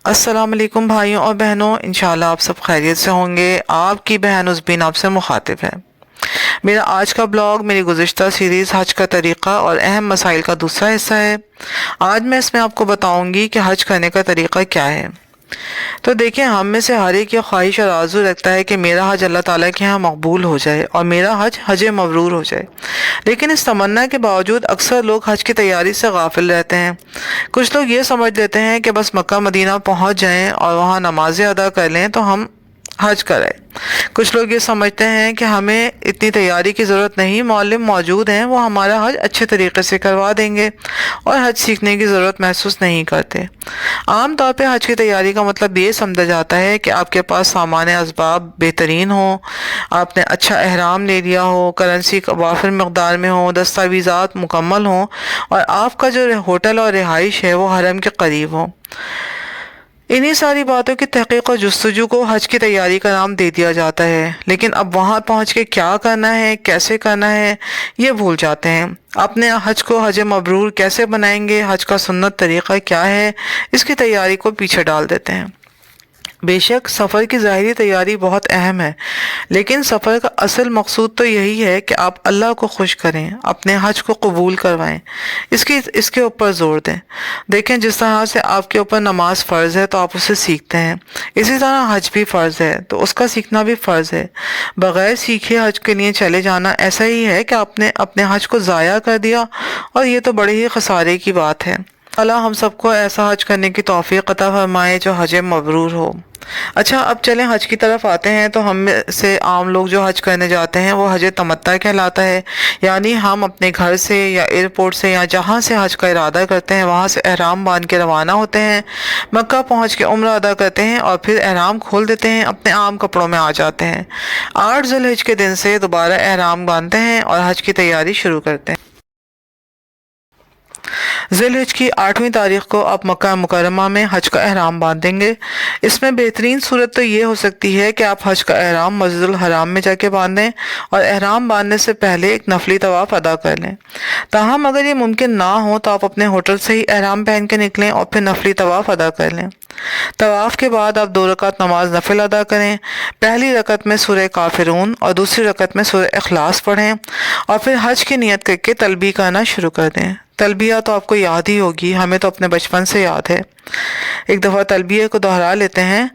अस्सलाम वालेकुम भाइयों और बहनों, इंशाल्लाह आप सब खैरियत से होंगे। आपकी बहन उज़बीन आपसे मुखातिब है। मेरा आज का ब्लॉग मेरी गुज़िश्ता सीरीज़ हज का तरीक़ा और अहम मसाइल का दूसरा हिस्सा है। आज मैं इसमें आपको बताऊंगी कि हज करने का तरीक़ा क्या है। तो देखिए, हम में से हर एक ये ख्वाहिश और आरज़ू रखता है कि मेरा हज अल्लाह ताला के यहाँ मकबूल हो जाए और मेरा हज हज मबरूर हो जाए। लेकिन इस तमन्ना के बावजूद अक्सर लोग हज की तैयारी से गाफिल रहते हैं। कुछ लोग ये समझ लेते हैं कि बस मक्का मदीना पहुंच जाएं और वहां नमाजें अदा कर लें तो हम हज करें। कुछ लोग ये समझते हैं कि हमें इतनी तैयारी की ज़रूरत नहीं, मौलिम मौजूद हैं, वो हमारा हज अच्छे तरीके से करवा देंगे और हज सीखने की ज़रूरत महसूस नहीं करते। आम तौर पे हज की तैयारी का मतलब ये समझा जाता है कि आपके पास सामान असबाब बेहतरीन हो, आपने अच्छा एहराम ले लिया हो, करेंसी वाफिर मकदार में हो, दस्तावेज़ात मुकम्मल हों और आपका जो होटल और रिहाइश है वो हरम के करीब हो। इन्हीं सारी बातों की तहकीक और जुस्तजू को हज की तैयारी का नाम दे दिया जाता है। लेकिन अब वहाँ पहुँच के क्या करना है, कैसे करना है, ये भूल जाते हैं। अपने हज को हज मबरूर कैसे बनाएंगे, हज का सुन्नत तरीक़ा क्या है, इसकी तैयारी को पीछे डाल देते हैं। बेशक सफ़र की ज़ाहिरी तैयारी बहुत अहम है, लेकिन सफ़र का असल मकसूद तो यही है कि आप अल्लाह को खुश करें, अपने हज को कबूल करवाएं। इसके ऊपर ज़ोर दें। देखें, जिस तरह से आपके ऊपर नमाज फ़र्ज़ है तो आप उसे सीखते हैं, इसी तरह हज भी फ़र्ज़ है तो उसका सीखना भी फ़र्ज़ है। बग़ैर सीखे हज के लिए चले जाना ऐसा ही है कि आपने अपने हज को ज़ाया कर दिया, और ये तो बड़े ही खसारे की बात है। अल्लाह हम सबको ऐसा हज करने की तौफीक अता फरमाए जो हज मबरूर हो। अच्छा, अब चलें हज की तरफ आते हैं। तो हम में से आम लोग जो हज करने जाते हैं वो हज तमत्ता कहलाता है। यानी हम अपने घर से या एयरपोर्ट से या जहाँ से हज का इरादा करते हैं वहाँ से एहराम बांध के रवाना होते हैं, मक्का पहुँच के उम्र अदा करते हैं और फिर एहराम खोल देते हैं, अपने आम कपड़ों में आ जाते हैं। 8 ज़िलहिज के दिन से दोबारा एहराम बांधते हैं और हज की तैयारी शुरू करते हैं। ज़िलहिज की 8वीं तारीख को आप मक्का मुकर्रमा में हज का एहराम बांधेंगे। इसमें बेहतरीन सूरत तो ये हो सकती है कि आप हज का एहराम मस्जिदुल हराम में जाके बांधें और एहराम बांधने से पहले एक नफली तवाफ़ अदा कर लें। ताहम अगर ये मुमकिन ना हो तो आप अपने होटल से ही एहराम पहन के निकलें और फिर नफली तवाफ़ अदा कर लें। तवाफ़ के बाद आप 2 रकात नमाज नफिल अदा करें। पहली रकत में सूरह काफिरून और दूसरी रकत में सूरह इखलास पढ़ें और फिर हज की नियत करके तलबी करना शुरू कर दें। तलबिया तो आपको याद ही होगी, हमें तो अपने बचपन से याद है। एक दफ़ा तलबिया को दोहरा लेते हैं।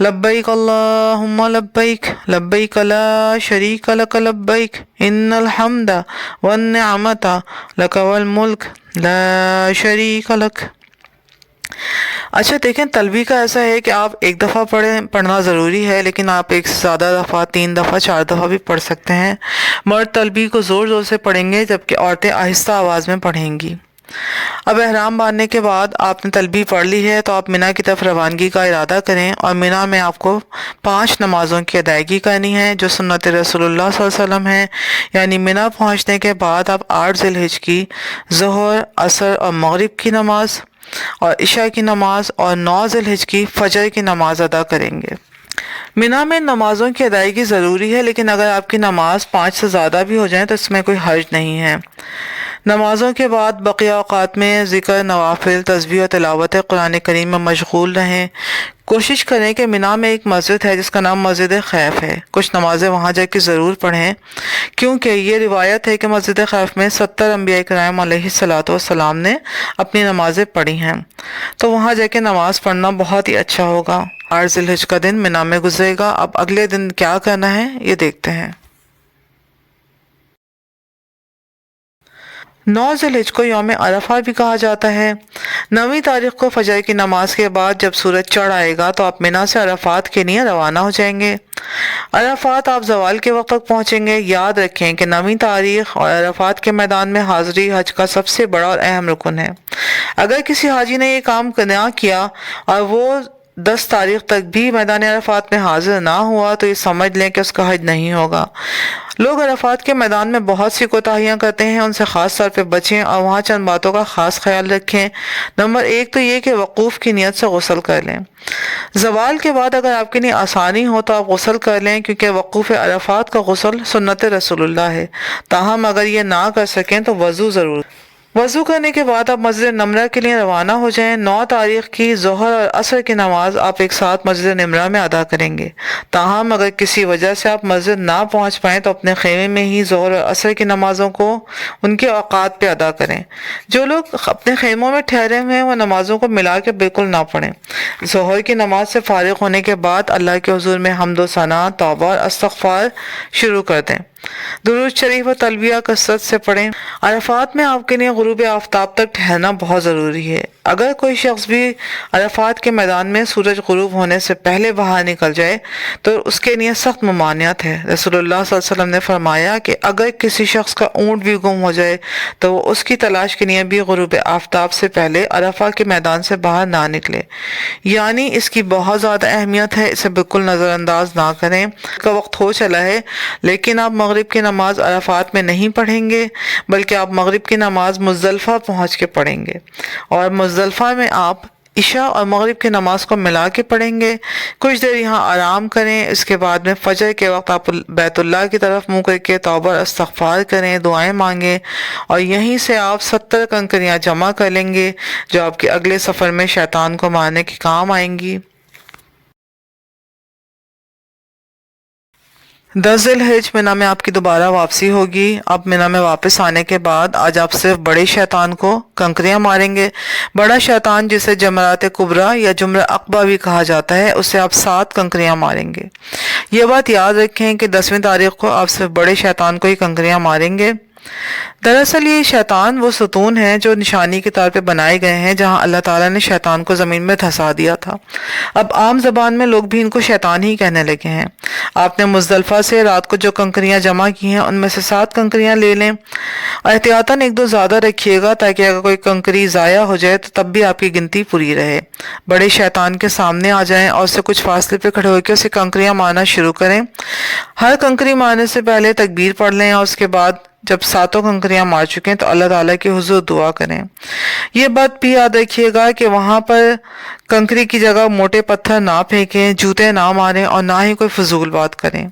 लब्बैक अल्लाहुम्मा लब्बैक, लब्बैक ला शरीक लक लब्बैक, इन्नल हम्दा वन निअमता लक वल मुल्क ला शरीक लक। अच्छा देखें, तलबी का ऐसा है कि आप एक दफ़ा पढ़ना ज़रूरी है, लेकिन आप एक से ज़्यादा दफ़ा, 3 दफ़ा, 4 दफ़ा भी पढ़ सकते हैं। मर्द तलबी को ज़ोर ज़ोर से पढ़ेंगे जबकि औरतें आहिस्ता आवाज़ में पढ़ेंगी। अब एहराम बांधने के बाद आपने तलबी पढ़ ली है तो आप मिना की तरफ रवानगी का इरादा करें और मिना में आपको 5 नमाज़ों की अदायगी करनी है जो सुन्नत रसूलुल्लाह सल्लल्लाहु अलैहि वसल्लम है। यानी मिना पहुँचने के बाद आप 8 ज़िलहिज की ज़ोहर, असर और मगरिब की नमाज और इशा की नमाज और 9 ज़िलहिज की फजर की नमाज अदा करेंगे। मिना में नमाज़ों की अदायगी ज़रूरी है, लेकिन अगर आपकी नमाज 5 से ज़्यादा भी हो जाए तो इसमें कोई हर्ज नहीं है। नमाज़ों के बाद बक़िया औक़ात में ज़िक्र, नवाफिल, तस्बीह और तिलावत कुरान करीम में मशगूल रहें। कोशिश करें कि मिना में एक मस्जिद है जिसका नाम मस्जिद खैफ है, कुछ नमाज़ें वहाँ जाके ज़रूर पढ़ें, क्योंकि ये रिवायत है कि मस्जिद खैफ में 70 अंबिया किराम अलैहिस्सलातु वस्सलाम ने अपनी नमाज़ें पढ़ी हैं। तो वहाँ जाके नमाज़ पढ़ना बहुत ही अच्छा होगा। 8 ज़िलहिज का दिन मिना में गुजरेगा। अब अगले दिन क्या करना है ये देखते हैं। 9 ज़िलहिज को यौम अरफा भी कहा जाता है। 9वीं तारीख को फजर की नमाज के बाद जब सूरज चढ़ आएगा तो आप मिना से अरफात के लिए रवाना हो जाएंगे। अरफात आप ज़वाल के वक्त तक पहुँचेंगे। याद रखें कि 9वीं तारीख और अरफात के मैदान में हाज़िरी हज का सबसे बड़ा और अहम रुकन है। अगर किसी हाजी ने ये काम ना किया और वो 10 तारीख तक भी मैदान अरफात में हाजिर ना हुआ तो ये समझ लें कि उसका हज नहीं होगा। लोग अरफात के मैदान में बहुत सी कोताहियां करते हैं, उनसे ख़ास तौर पे बचें और वहाँ चंद बातों का ख़ास ख्याल रखें। नंबर 1 तो ये कि वक़ूफ़ की नियत से गुस्ल कर लें। ज़वाल के बाद अगर आपके लिए आसानी हो तो आप गुस्ल कर लें, क्योंकि वक़ूफ़ अरफात का गुस्ल सुन्नत रसूलुल्लाह है। ताहम अगर ये ना कर सकें तो वज़ू ज़रूर। वज़ू करने के बाद आप मस्जिद नमरा के लिए रवाना हो जाएं। 9 तारीख की ज़ोहर और असर की नमाज आप एक साथ मस्जिद नमरा में अदा करेंगे। ताहम अगर किसी वजह से आप मस्जिद ना पहुंच पाएं तो अपने खेमे में ही ज़ोहर और असर की नमाज़ों को उनके औकात पे अदा करें। जो लोग अपने खेमों में ठहरे हुए हैं वो नमाज़ों को मिला के बिल्कुल ना पढ़ें। ज़ोहर की नमाज से फारिग होने के बाद अल्लाह के हुज़ूर में हम्द सना, तौबा और इस्तग़फ़ार शुरू कर दें। दुरूद शरीफ और तलबिया कसरत से पढ़ें। अरफात में आपके लिए गुरूब आफ्ताब तक ठहरना बहुत ज़रूरी है। अगर कोई शख्स भी अरफात के मैदान में सूरज गुरूब होने से पहले बाहर निकल जाए तो उसके लिए सख्त ममानियत है। रसूलुल्लाह सल्लल्लाहु अलैहि वसल्लम ने फरमाया कि अगर किसी शख्स का ऊँट भी गुम हो जाए तो वो उसकी तलाश के लिए भी गुरूब आफ्ताब से पहले अरफा के मैदान से बाहर ना निकले। यानी इसकी बहुत ज़्यादा अहमियत है, इसे बिल्कुल नज़रअंदाज ना करें। का वक्त हो चला है लेकिन आप मगरिब की नमाज अरफात में नहीं पढ़ेंगे बल्कि आप मगरिब की नमाज मुज़दलिफ़ा पहुंच के पढ़ेंगे और मुज़दलिफ़ा में आप इशा और मगरिब की नमाज को मिला के पढ़ेंगे। कुछ देर यहाँ आराम करें। इसके बाद में फजर के वक्त आप बैतुल्लाह की तरफ मुँह करके तौबा और इस्तग़फ़ार करें, दुआएं मांगें और यहीं से आप 70 कंकरियाँ जमा कर लेंगे जो आपके अगले सफ़र में शैतान को मारने के काम आएंगी। 10 ज़िलहिज मिना में आपकी दोबारा वापसी होगी। अब मिना में वापस आने के बाद आज आप सिर्फ बड़े शैतान को कंकरियां मारेंगे। बड़ा शैतान जिसे जमरात कुबरा या जुमरा अक़बा भी कहा जाता है उसे आप 7 कंकरियां मारेंगे। ये बात याद रखें कि 10वीं तारीख को आप सिर्फ बड़े शैतान को ही कंकरियां मारेंगे। दरअसल ये शैतान वो सतून हैं जो निशानी के तौर पे बनाए गए हैं जहां अल्लाह ताला ने शैतान को ज़मीन में धंसा दिया था। अब आम ज़बान में लोग भी इनको शैतान ही कहने लगे हैं। आपने मुज़दलिफ़ा से रात को जो कंकरियां जमा की हैं उनमें से 7 कंकरियां ले लें। एहतियातन 1-2 ज़्यादा रखिएगा ताकि अगर कोई कंकरी ज़ाया हो जाए तो तब भी आपकी गिनती पूरी रहे। बड़े शैतान के सामने आ जाएं और उससे कुछ फासले पे खड़े होकर उसे कंकरियां मारना शुरू करें। हर कंकरी मारने से पहले तकबीर पढ़ लें और उसके बाद जब 7 कंकरियां मार चुके हैं तो अल्लाह ताला के हुजूर दुआ करें। ये बात भी याद रखिएगा कि वहां पर कंकरी की जगह मोटे पत्थर ना फेंकें, जूते ना मारें और ना ही कोई फजूल बात करें।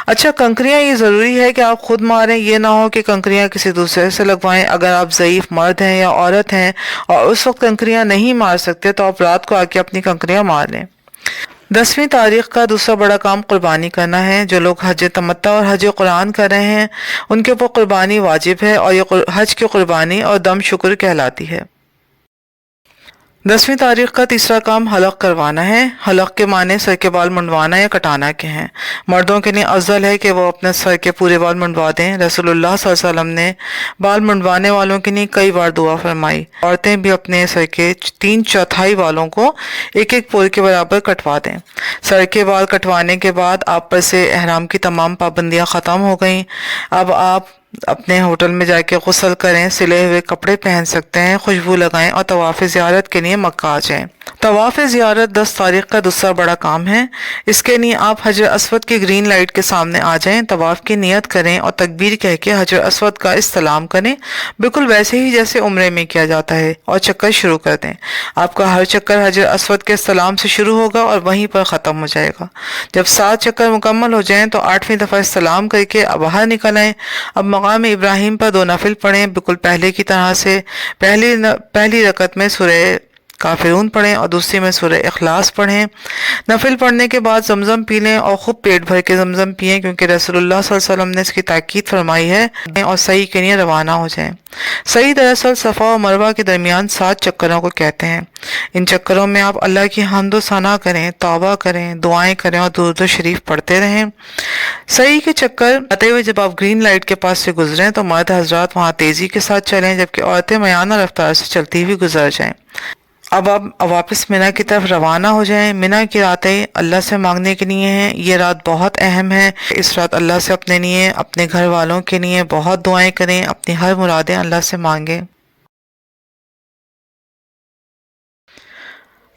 अच्छा, कंकरियां ये ज़रूरी है कि आप खुद मारें, ये ना हो कि कंकरियां किसी दूसरे से लगवाएं। अगर आप ज़ईफ मर्द हैं या औरत हैं और उस वक्त कंकरियां नहीं मार सकते तो आप रात को आके अपनी कंकरियां मार लें। 10वीं तारीख का दूसरा बड़ा काम कुर्बानी करना है। जो लोग हज तमत्ता और हज कुरान कर रहे हैं उनके ऊपर कुर्बानी वाजिब है और ये हज की कुर्बानी और दम शुक्र कहलाती है। 10वीं तारीख का तीसरा काम हलक करवाना है। हलक के माने सर के बाल मुंडवाना या कटाना के हैं। मर्दों के लिए अफजल है कि वो अपने सर के पूरे बाल मुंडवा दें। रसूलुल्लाह सल्लल्लाहु अलैहि वसल्लम ने बाल मुंडवाने वालों के लिए कई बार दुआ फरमाई। औरतें भी अपने सर के 3/4 बालों को एक एक पोर के बराबर कटवा दें। सर के बाल कटवाने के बाद आप पर से एहराम की तमाम पाबंदियां ख़त्म हो गईं। अब आप अपने होटल में जाके गुस्ल करें, सिले हुए कपड़े पहन सकते हैं, खुशबू लगाएं और तवाफ़ ज़ियारत के लिए मक्का आ जाएं। तवाफ़ ज़ियारत 10 तारीख का दूसरा बड़ा काम है। इसके लिए आप हजर अस्वद की ग्रीन लाइट के सामने आ जाएं, तवाफ़ की नियत करें और तकबीर कह के हजर अस्वद का इस्तलाम करें, बिल्कुल वैसे ही जैसे उम्रे में किया जाता है, और चक्कर शुरू कर दें। आपका हर चक्कर हजर अस्वद के इस्तलाम से शुरू होगा और वहीं पर ख़त्म हो जाएगा। जब 7 चक्कर मुकम्मल हो जाएं तो 8वीं दफ़ा इस्तलाम करके अब बाहर निकल आएं। अब मकाम इब्राहिम पर 2 नफिल पढ़ें, बिल्कुल पहले की तरह से। पहली रकत में सूरह काफिरून पढ़ें और दूसरी में सूरह इखलास पढ़ें। नफिल पढ़ने के बाद जमजम पी लें और खूब पेट भर के जमजम पिएं क्योंकि रसूलुल्लाह सल्लल्लाहु अलैहि वसल्लम ने इसकी ताकीद फरमाई है। और सही के लिए रवाना हो जाएं। सही दरअसल सफ़ा और मरवा के दरमियान 7 चक्करों को कहते हैं। इन चक्करों में आप अल्लाह की हम्द सना करें, तौबा करें, दुआएं करें और दुरूद शरीफ पढ़ते रहें। सही के चक्कर आते हुए जब आप ग्रीन लाइट के पास से गुजरें तो मर्द हजरात वहाँ तेजी के साथ चलें जबकि औरतें मयाना रफ्तार से चलती हुई गुजर जाएं। अब आप वापस मिना की तरफ रवाना हो जाएं। मिना की रातें अल्लाह से मांगने के लिए हैं। ये रात बहुत अहम है। इस रात अल्लाह से अपने लिए, अपने घर वालों के लिए बहुत दुआएं करें, अपनी हर मुरादें अल्लाह से मांगें।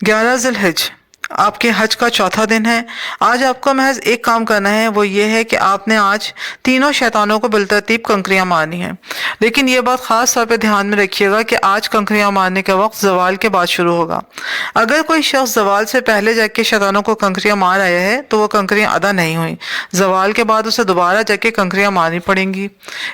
11 ज़िलहिज آپ کے حج کا چوتھا دن ہے۔ آج آپ کو محض ایک کام کرنا ہے، وہ یہ ہے کہ آپ نے آج تینوں شیطانوں کو بالترتیب کنکریاں مارنی ہیں۔ لیکن یہ بات خاص طور پہ دھیان میں رکھیے گا کہ آج کنکریاں مارنے کا وقت زوال کے بعد شروع ہوگا۔ اگر کوئی شخص زوال سے پہلے جا کے شیطانوں کو کنکریاں مار آیا ہے تو وہ کنکریاں ادا نہیں ہوئیں، زوال کے بعد اسے دوبارہ جا کے کنکریاں مارنی پڑیں گی۔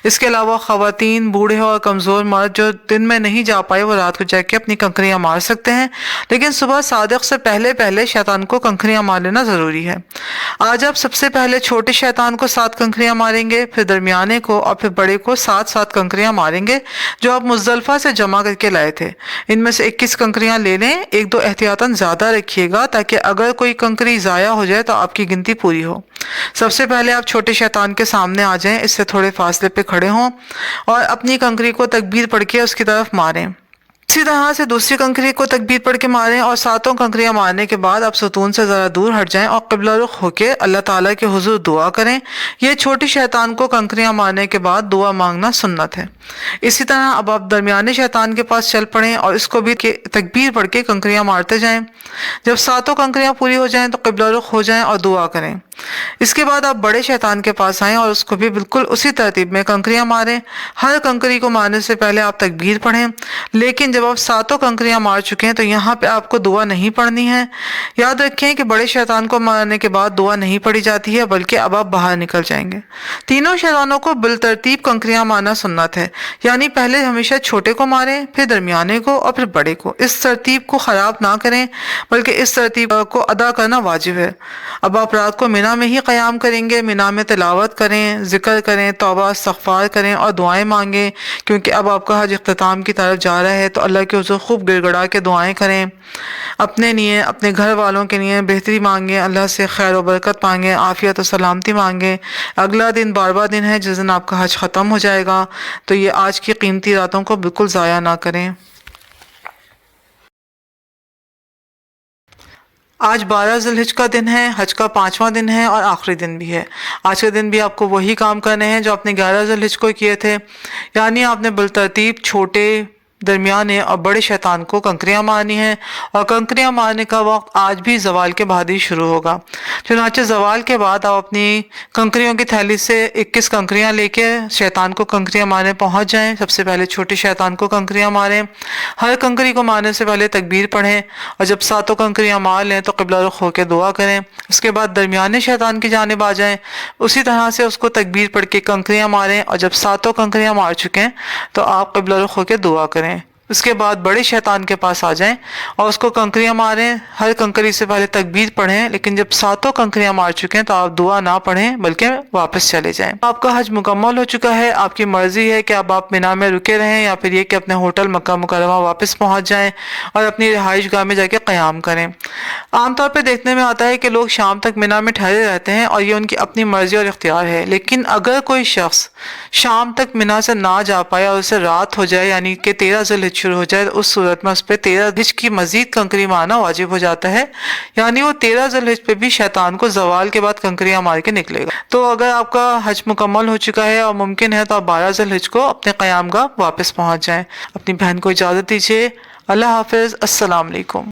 اس کے علاوہ خواتین، بوڑھے اور کمزور مرد جو دن میں نہیں جا پائے وہ رات کو جا کے اپنی کنکریاں مار سکتے ہیں، لیکن صبح صادق سے پہلے شیطان کو کنکریاں مار لینا ضروری ہے۔ آج آپ سب سے پہلے چھوٹے شیطان کو 7 کنکریاں ماریں گے، پھر درمیانے کو اور پھر بڑے کو 7 کنکریاں ماریں گے جو آپ مزدلفہ سے جمع کر کے لائے تھے۔ ان میں سے 21 کنکریاں لے لیں، 1-2 احتیاطاً زیادہ رکھیے گا تاکہ اگر کوئی کنکری ضائع ہو جائے تو آپ کی گنتی پوری ہو۔ سب سے پہلے آپ چھوٹے شیطان کے سامنے آ جائیں، اس سے تھوڑے فاصلے پہ کھڑے ہوں اور اپنی کنکری کو تکبیر پڑھ کے اس کی طرف ماریں۔ اسی طرح سے دوسری کنکری کو تکبیر پڑھ کے ماریں اور 7 کنکریاں مارنے کے بعد آپ ستون سے ذرا دور ہٹ جائیں اور قبلہ رخ ہو کے اللہ تعالیٰ کے حضور دعا کریں۔ یہ چھوٹے شیطان کو کنکریاں مارنے کے بعد دعا مانگنا سنت ہے۔ اسی طرح اب آپ درمیانے شیطان کے پاس چل پڑیں اور اس کو بھی تکبیر پڑھ کے کنکریاں مارتے جائیں۔ جب 7 کنکریاں پوری ہو جائیں تو قبلہ رخ ہو جائیں اور دعا کریں۔ اس کے بعد آپ بڑے شیطان کے پاس آئیں اور اس کو بھی بالکل اسی ترتیب میں کنکریاں ماریں۔ ہر کنکری کو مارنے سے پہلے آپ تکبیر پڑھیں، لیکن جب آپ 7 کنکریاں مار چکے ہیں تو یہاں پہ آپ کو دعا نہیں پڑھنی ہے۔ یاد رکھیں کہ بڑے شیطان کو مارنے کے بعد دعا نہیں پڑھی جاتی ہے، بلکہ اب آپ باہر نکل جائیں گے۔ تینوں شیطانوں کو بالترتیب کنکریاں مارنا سنت ہے، یعنی پہلے ہمیشہ چھوٹے کو ماریں، پھر درمیانے کو اور پھر بڑے کو۔ اس ترتیب کو خراب نہ کریں، بلکہ اس ترتیب کو ادا کرنا واجب ہے۔ اب آپ رات کو مینا میں ہی قیام کریں گے، مینا میں تلاوت کریں، ذکر کریں، توبہ استغفار کریں اور دعائیں مانگیں، کیونکہ اب آپ کا حج اختتام کی طرف جا رہا ہے تو اللہ کے حضور خوب گڑ گڑا کے دعائیں کریں۔ اپنے لیے، اپنے گھر والوں کے لیے بہتری مانگیں، اللہ سے خیر و برکت مانگیں، عافیت و سلامتی مانگیں۔ اگلا دن 12واں دن ہے جس دن آپ کا حج ختم ہو جائے گا، تو یہ آج کی قیمتی راتوں کو بالکل ضائع نہ کریں۔ آج 12 ذی الحجہ کا دن ہے، حج کا 5واں دن ہے اور آخری دن بھی ہے۔ آج کے دن بھی آپ کو وہی کام کرنے ہیں جو آپ نے 11 ذی الحجہ کو کیے تھے، یعنی آپ نے بالترتیب چھوٹے، درمیانے اور بڑے شیطان کو کنکریاں مارنی ہیں، اور کنکریاں مارنے کا وقت آج بھی زوال کے بعد ہی شروع ہوگا۔ چنانچہ زوال کے بعد آپ اپنی کنکریوں کی تھیلی سے 21 کنکریاں لے کے شیطان کو کنکریاں مارنے پہنچ جائیں۔ سب سے پہلے چھوٹے شیطان کو کنکریاں ماریں، ہر کنکری کو مارنے سے پہلے تکبیر پڑھیں، اور جب 7 کنکریاں مار لیں تو قبلہ رخ ہو کے دعا کریں۔ اس کے بعد درمیانے شیطان کی جانب آ جائیں، اسی طرح سے اس کو تکبیر پڑھ کے کنکریاں ماریں، اور جب 7 کنکریاں مار چکیں تو آپ قبلہ رخ ہو کے دعا کریں۔ اس کے بعد بڑے شیطان کے پاس آ جائیں اور اس کو کنکریاں ماریں، ہر کنکری سے پہلے تکبیر پڑھیں، لیکن جب 7 کنکریاں مار چکے ہیں تو آپ دعا نہ پڑھیں بلکہ واپس چلے جائیں۔ آپ کا حج مکمل ہو چکا ہے، آپ کی مرضی ہے کہ اب آپ مینا میں رکے رہیں یا پھر یہ کہ اپنے ہوٹل مکہ مکرمہ واپس پہنچ جائیں اور اپنی رہائش گاہ میں جا کے قیام کریں۔ عام طور پہ دیکھنے میں آتا ہے کہ لوگ شام تک مینا میں ٹھہرے رہتے ہیں اور یہ ان کی اپنی مرضی اور اختیار ہے، لیکن اگر کوئی شخص شام تک مینا سے نہ جا پائے اور اسے رات ہو جائے، یعنی کہ 13 ذی الحجہ شروع ہو جائے، تو اس صورت میں اس پہ 13 ذی الحجہ کی مزید کنکری مارنا واجب ہو جاتا ہے، یعنی وہ 13 ذی الحجہ پہ بھی شیطان کو زوال کے بعد کنکریاں مار کے نکلے گا۔ تو اگر آپ کا حج مکمل ہو چکا ہے اور ممکن ہے تو آپ 12 ذی الحجہ کو اپنے قیام گاہ واپس پہنچ جائیں۔ اپنی بہن کو اجازت دیجیے۔ اللہ حافظ۔ السلام علیکم۔